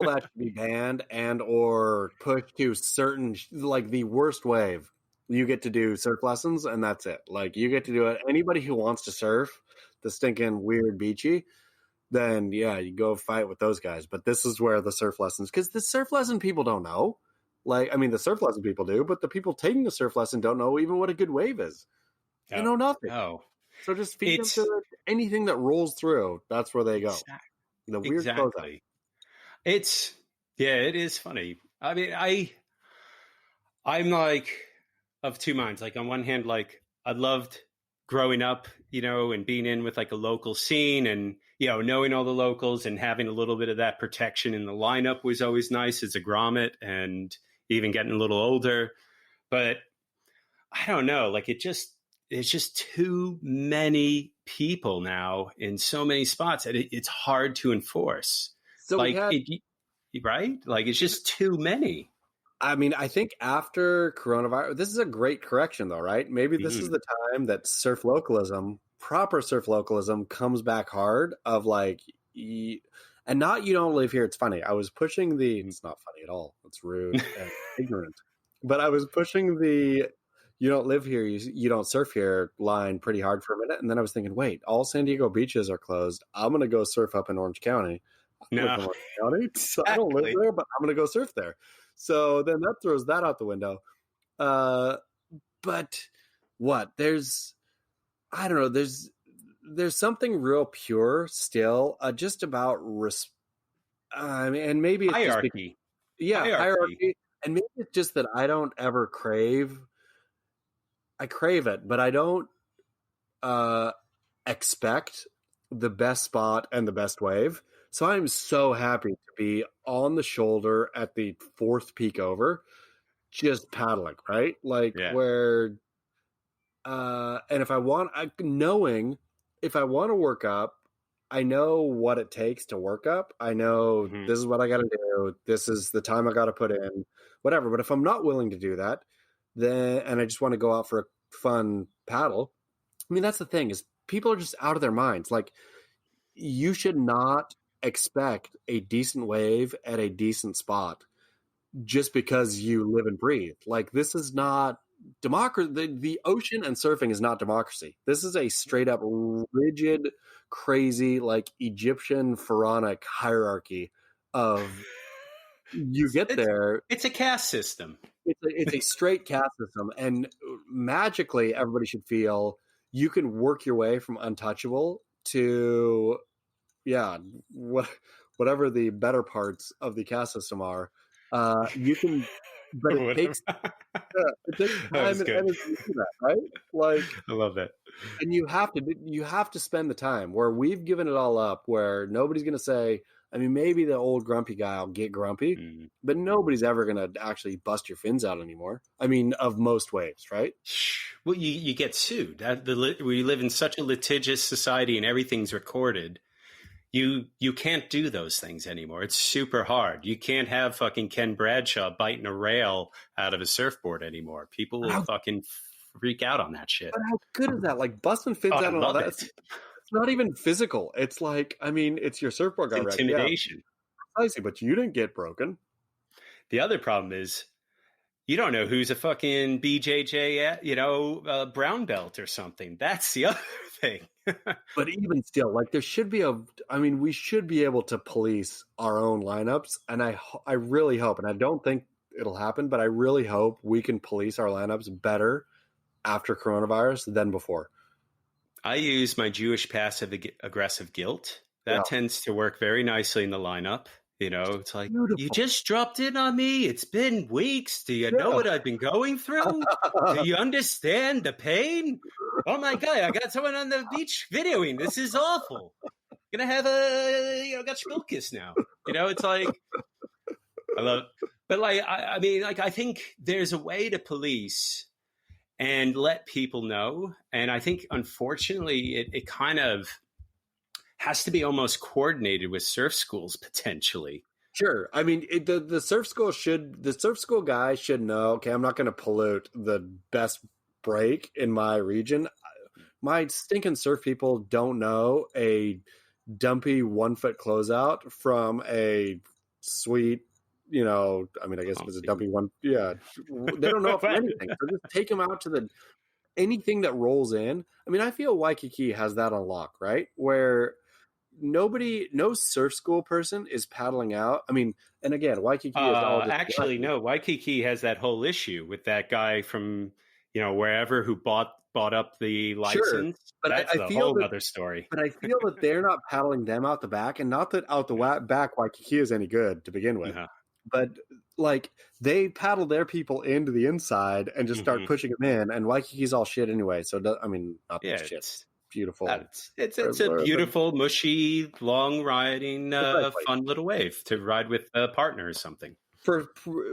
that should be banned and or pushed to certain, like the worst wave. You get to do surf lessons, and that's it. Like, you get to do it. Anybody who wants to surf the stinking weird beachy, then yeah, you go fight with those guys. But this is where the surf lessons, because the surf lesson people don't know. Like, I mean, the surf lesson people do, but the people taking the surf lesson don't know even what a good wave is. They know nothing. No. So just feed them to anything that rolls through. That's where they go. The weird exactly. It is funny. I mean, I'm like of two minds. Like, on one hand, like, I loved growing up, and being in with like a local scene and, knowing all the locals and having a little bit of that protection in the lineup was always nice as a grommet, and even getting a little older. But I don't know, like, it's just too many people now in so many spots, and it's hard to enforce. So like, right? Like, it's just too many. I mean, I think after coronavirus, this is a great correction, though, right? Maybe this is the time that surf localism, proper surf localism, comes back hard. Of like, and not you don't live here. It's funny. I was pushing the. It's not funny at all. It's rude and ignorant. But I was pushing the "you don't live here, you don't surf here" line pretty hard for a minute, and then I was thinking, wait, all San Diego beaches are closed. I'm going to go surf up in Orange County. No, so I don't live there, but I'm going to go surf there. So then that throws that out the window. But what? I don't know. There's something real pure still, just about I mean, and maybe it's hierarchy. Hierarchy. And maybe it's just that I don't ever crave. I crave it, but I don't expect the best spot and the best wave. So I'm so happy to be on the shoulder at the fourth peak over, just paddling, right? Like where, and if I want to work up, I know what it takes to work up. I know this is what I got to do. This is the time I got to put in, whatever. But if I'm not willing to do that, and I just want to go out for a fun paddle, I mean, that's the thing, is people are just out of their minds. Like, you should not expect a decent wave at a decent spot just because you live and breathe. Like, this is not democracy. The ocean and surfing is not democracy. This is a straight up rigid, crazy, like Egyptian pharaonic hierarchy of you get there. It's a caste system. It's a straight caste system, and magically everybody should feel you can work your way from untouchable to whatever the better parts of the caste system are. You can, but it takes time and energy to do that, right? Like, I love that. And you have to spend the time, where we've given it all up, where nobody's going to say, I mean, maybe the old grumpy guy will get grumpy, but nobody's ever going to actually bust your fins out anymore. I mean, of most waves, right? Well, you get sued. We live in such a litigious society and everything's recorded. You can't do those things anymore. It's super hard. You can't have fucking Ken Bradshaw biting a rail out of a surfboard anymore. People will fucking freak out on that shit. But how good is that? Like, busting fins out and all that. It's not even physical. It's like, I mean, it's your surfboard guy. Intimidation. Precisely, but you didn't get broken. The other problem is you don't know who's a fucking BJJ, brown belt or something. That's the other thing. But even still, like, there should be we should be able to police our own lineups. And I really hope, and I don't think it'll happen, but I really hope we can police our lineups better after coronavirus than before. I use my Jewish passive aggressive guilt. That tends to work very nicely in the lineup. It's like, beautiful. You just dropped in on me. It's been weeks. Do you know what I've been going through? Do you understand the pain? Oh my God, I got someone on the beach videoing. This is awful. Gonna have got Schmilkis now. It's like, I love it. But like, I mean, like, I think there's a way to police and let people know. And I think, unfortunately, it kind of has to be almost coordinated with surf schools potentially. Sure. I mean, the surf school guy should know, okay, I'm not going to pollute the best break in my region. My stinking surf people don't know a dumpy 1 foot closeout from a sweet, you know, I mean, I guess if it's a W1, yeah, they don't know it from anything. So just take them out to anything that rolls in. I mean, I feel Waikiki has that on lock, right? Where no surf school person is paddling out. I mean, and again, Waikiki is all just actually no. Waikiki has that whole issue with that guy from wherever who bought up the license. Sure, but that's a whole other story. But I feel that they're not paddling them out the back, and not that out the back Waikiki is any good to begin with. But like they paddle their people into the inside and just start pushing them in, and Waikiki's all shit anyway. So I mean, not shit. It's beautiful. It's a beautiful, mushy, long riding, fun little wave to ride with a partner or something.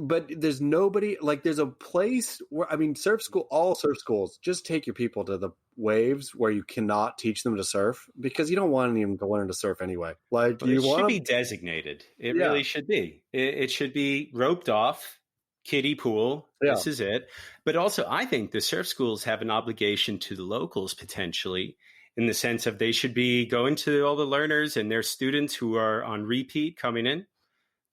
But there's nobody, like there's a place where, I mean, all surf schools, just take your people to the waves where you cannot teach them to surf, because you don't want them to learn to surf anyway. Like it should be designated. It really should be. It should be roped off, kiddie pool. Yeah. This is it. But also, I think the surf schools have an obligation to the locals potentially, in the sense of they should be going to all the learners and their students who are on repeat coming in.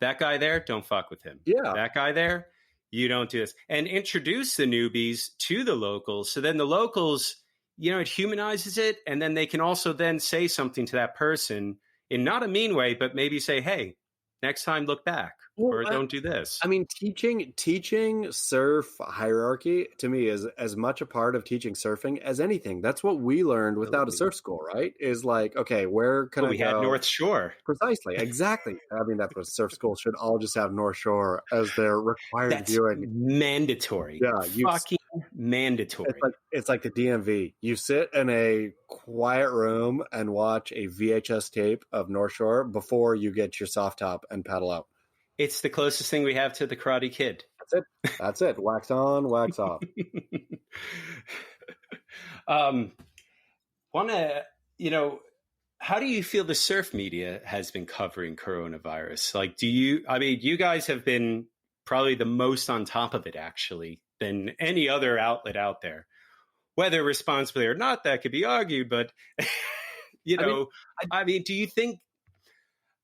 That guy there, don't fuck with him. Yeah. That guy there, you don't do this. And introduce the newbies to the locals. So then the locals, it humanizes it. And then they can also then say something to that person in not a mean way, but maybe say, hey, next time look back. Or don't do this. I mean, teaching surf hierarchy to me is as much a part of teaching surfing as anything. That's what we learned without a surf school, right? Is like, okay, where can I go? We had North Shore. Precisely, exactly. I mean, that's what surf schools should all just have, North Shore as their required viewing. Mandatory. Yeah, fucking mandatory. It's like the DMV. You sit in a quiet room and watch a VHS tape of North Shore before you get your soft top and paddle out. It's the closest thing we have to the Karate Kid. That's it. Wax on, wax off. How do you feel the surf media has been covering coronavirus? Like, you guys have been probably the most on top of it, actually, than any other outlet out there. Whether responsibly or not, that could be argued, but, do you think,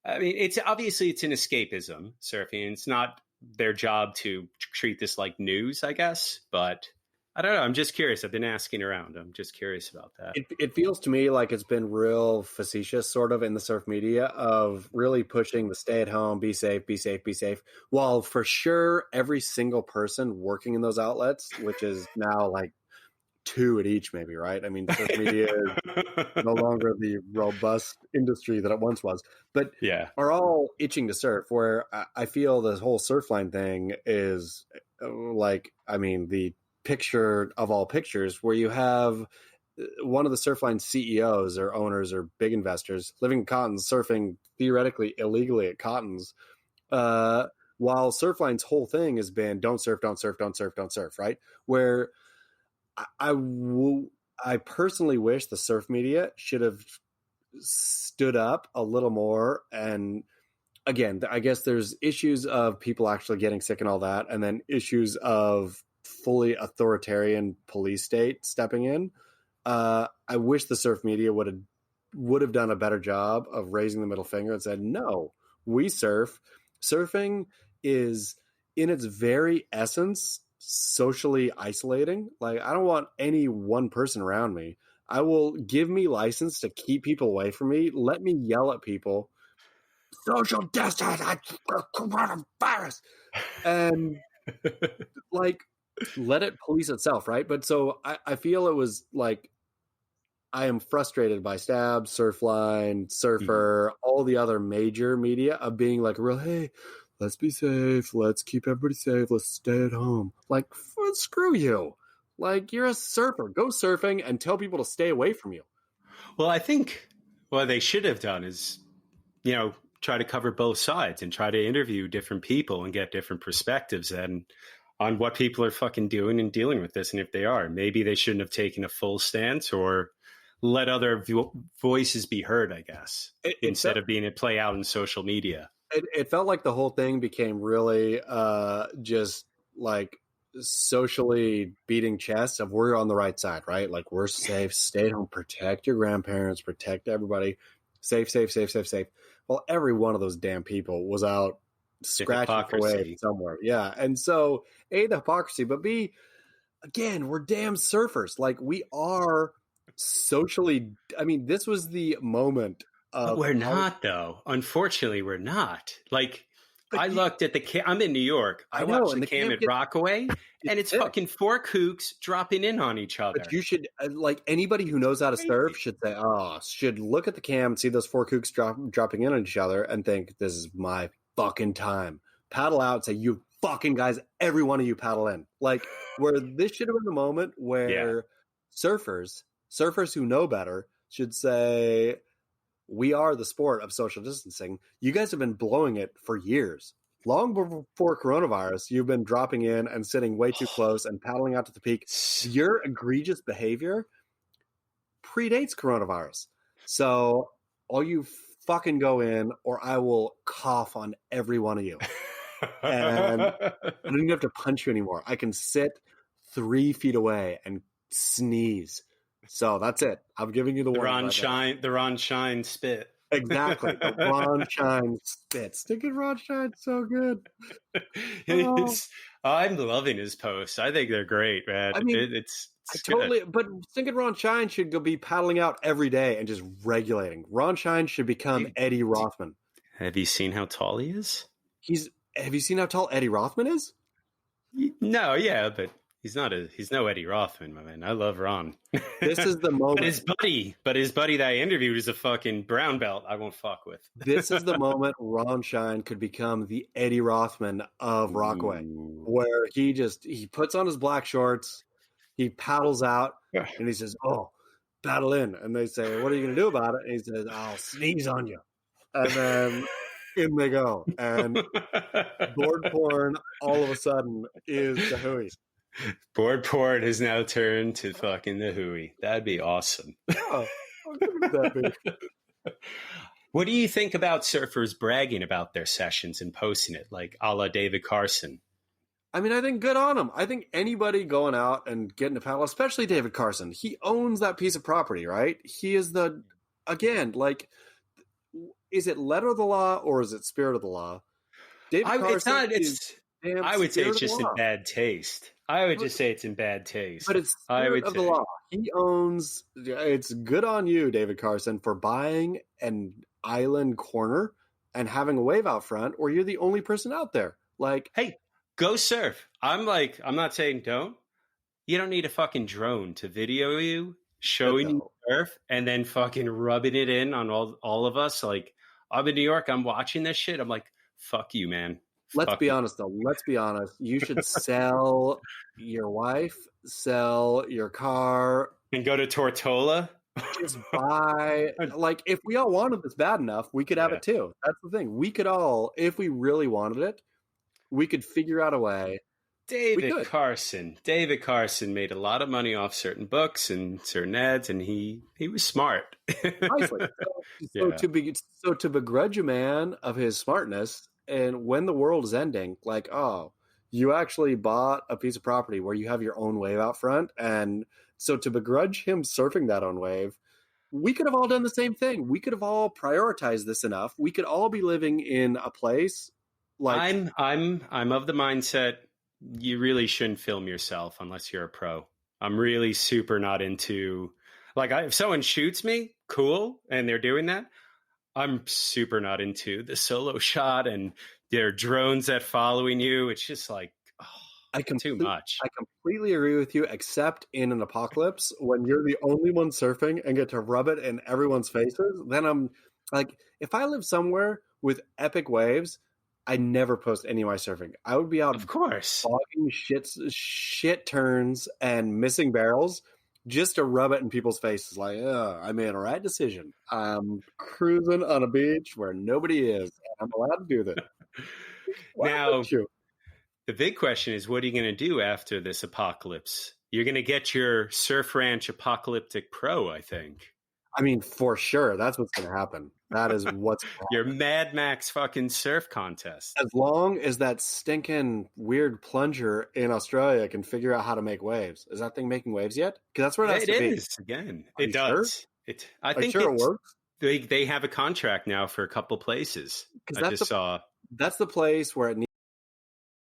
it's obviously it's an escapism, surfing. It's not their job to treat this like news, I guess. But I don't know. I'm just curious. I've been asking around. I'm just curious about that. It feels to me like it's been real facetious, sort of, in the surf media of really pushing the stay at home, be safe, be safe, be safe. While for sure, every single person working in those outlets, which is now like 2 at each, maybe, right? I mean, surf media is no longer the robust industry that it once was, but are all itching to surf. Where I feel this whole Surfline thing is like, I mean, the picture of all pictures, where you have one of the Surfline CEOs or owners or big investors living in Cottons, surfing theoretically illegally at Cottons, while Surfline's whole thing has been don't surf, don't surf, don't surf, don't surf, right? Where I personally wish the surf media should have stood up a little more. And again, I guess there's issues of people actually getting sick and all that, and then issues of fully authoritarian police state stepping in. I wish the surf media would have done a better job of raising the middle finger and said, no, we surf. Surfing is in its very essence socially isolating. Like, I don't want any one person around me. I will give me license to keep people away from me. Let me yell at people. Social distance, coronavirus, and like let it police itself, right? But so I feel it was like I am frustrated by Stab, Surfline, Surfer, all the other major media of being like, real, hey, let's be safe. Let's keep everybody safe. Let's stay at home. Like, screw you. Like, you're a surfer. Go surfing and tell people to stay away from you. Well, I think what they should have done is, try to cover both sides and try to interview different people and get different perspectives on what people are fucking doing and dealing with this. And if they are, maybe they shouldn't have taken a full stance or let other voices be heard, I guess, instead of being a play out in social media. It felt like the whole thing became really just like socially beating chest of we're on the right side, right? Like, we're safe, stay at home, protect your grandparents, protect everybody, safe, safe, safe, safe, safe. Well, every one of those damn people was out scratching for waves somewhere. Yeah. And so A, the hypocrisy, but B, again, we're damn surfers. Like, we are socially, I mean, this was the moment of. But we're not, though. Unfortunately, we're not. Like, I looked at I'm in New York. I watched the cam at Rockaway, and it's fucking 4 kooks dropping in on each other. But you should, like, anybody who knows how to surf should say, should look at the cam and see those 4 kooks dropping in on each other and think, this is my fucking time. Paddle out, say, you fucking guys, every one of you paddle in. Like, where this should have been the moment where surfers who know better should say, we are the sport of social distancing. You guys have been blowing it for years. Long before coronavirus, you've been dropping in and sitting way too close and paddling out to the peak. Your egregious behavior predates coronavirus. So all you fucking go in, or I will cough on every one of you. And I don't even have to punch you anymore. I can sit 3 feet away and sneeze. So that's it. I'm giving you the Ron Shine spit. Exactly. The Ron Shine spit. Stinking Ron Shine, so good. I'm loving his posts. I think they're great, man. I mean, it's totally. But Stinking Ron Shine should go be paddling out every day and just regulating. Ron Shine should become Eddie Rothman. Have you seen how tall he is? Have you seen how tall Eddie Rothman is? No, yeah, but he's no Eddie Rothman, my man. I love Ron. This is the moment. But his buddy that I interviewed is a fucking brown belt I won't fuck with. This is the moment Ron Shine could become the Eddie Rothman of Rockaway, where he puts on his black shorts, he paddles out, and he says, paddle in. And they say, what are you going to do about it? And he says, I'll sneeze on you. And then in they go. And board porn all of a sudden is the hooey. Board porn has now turned to fucking the hooey. That'd be awesome. Oh, that'd be. What do you think about surfers bragging about their sessions and posting it, like a la David Carson? I mean, I think good on him. I think anybody going out and getting a paddle, especially David Carson, he owns that piece of property, right? He is is it letter of the law or is it spirit of the law? David Carson I would say it's just in bad taste. I would just say it's in bad taste. But it's spirit of the law. He owns. It's good on you, David Carson, for buying an island corner and having a wave out front, or you're the only person out there. Like, hey, go surf. I'm not saying don't. You don't need a fucking drone to video you showing you surf and then fucking rubbing it in on all of us. Like, I'm in New York. I'm watching this shit. I'm like, fuck you, man. Let's be honest, though. Let's be honest. You should sell your wife, sell your car. And go to Tortola? Just buy. Like, if we all wanted this bad enough, we could have it too. That's the thing. We could all, if we really wanted it, we could figure out a way. David Carson made a lot of money off certain books and certain ads, and he was smart. To begrudge a man of his smartness, and when the world is ending, like, you actually bought a piece of property where you have your own wave out front, and so to begrudge him surfing that own wave, we could have all done the same thing. We could have all prioritized this enough. We could all be living in a place like. I'm of the mindset. You really shouldn't film yourself unless you're a pro. I'm really super not into, like, if someone shoots me, cool, and they're doing that, I'm super not into the solo shot and there are drones that following you. It's just like, too much. I completely agree with you, except in an apocalypse when you're the only one surfing and get to rub it in everyone's faces. Then I'm like, if I live somewhere with epic waves, I never post any of my surfing. I would be out, of course, bogging shit turns and missing barrels just to rub it in people's faces. Like, I made a right decision. I'm cruising on a beach where nobody is. And I'm allowed to do this. Now, the big question is, what are you going to do after this apocalypse? You're going to get your Surf Ranch Apocalyptic Pro, I think. I mean, for sure. That's what's going to happen. That is what's going to happen. Your Mad Max fucking surf contest. As long as that stinking weird plunger in Australia can figure out how to make waves. Is that thing making waves yet? Because that's where it has to be. It is, again. It does. Sure? I think it works. They have a contract now for a couple places. I just saw. that's the place where it